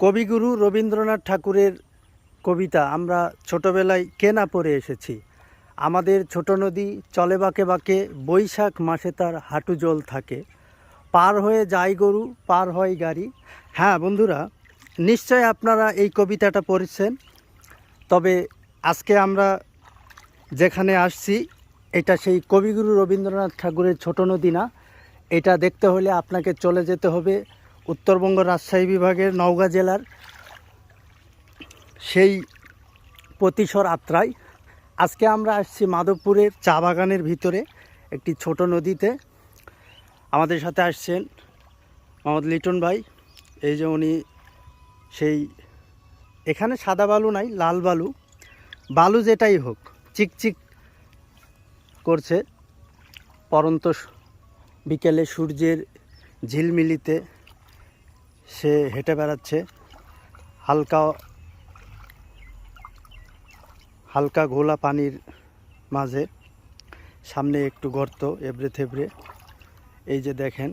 কবিগুরু রবীন্দ্রনাথ ঠাকুরের কবিতা আমরা ছোটবেলায় কে না পড়ে এসেছি। আমাদের ছোট নদী চলে বাঁকে বাঁকে, বৈশাখ মাসে তার হাঁটু জল থাকে, পার হয়ে যায় গরু, পার হয় গাড়ি। হ্যাঁ বন্ধুরা, নিশ্চয় আপনারা এই কবিতাটা পড়েছেন। তবে আজকে আমরা যেখানে আসছি, এটা সেই কবিগুরু রবীন্দ্রনাথ ঠাকুরের ছোট নদী না। এটা দেখতে হলে আপনাকে চলে যেতে হবে উত্তরবঙ্গ রাজশাহী বিভাগের নওগাঁ জেলার সেই পতিশর আত্রায়। আজকে আমরা আসছি মাধবপুরের চা বাগানের ভিতরে একটি ছোট নদীতে। আমাদের সাথে আসছেন মোহাম্মদ লিটন ভাই। এই যে উনি সেই, এখানে সাদা বালু নাই, লাল বালু, বালু যেটাই হোক চিকচিক করছে। পরন্ত বিকেলে সূর্যের ঝিলমিলিতে সে হেঁটে বেড়াচ্ছে হালকা হালকা ঘোলা পানির মাঝে। সামনে একটু গর্ত এবড়ে থেবড়ে। এই যে দেখেন,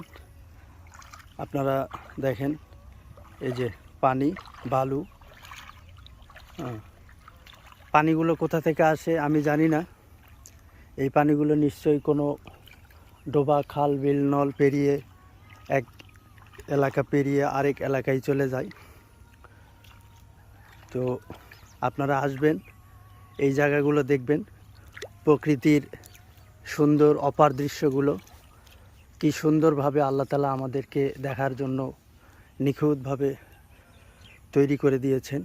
আপনারা দেখেন, এই যে পানি, বালু। পানিগুলো কোথা থেকে আসে আমি জানি না। এই পানিগুলো নিশ্চয়ই কোনো ডোবা, খাল, বিল, নল পেরিয়ে এক এলাকা পেরিয়ে আরেক এলাকায় চলে যায়। তো আপনারা আসবেন, এই জায়গাগুলো দেখবেন, প্রকৃতির সুন্দর অপার দৃশ্যগুলো কি সুন্দরভাবে আল্লাহ তাআলা আমাদেরকে দেখার জন্য নিখুঁতভাবে তৈরি করে দিয়েছেন।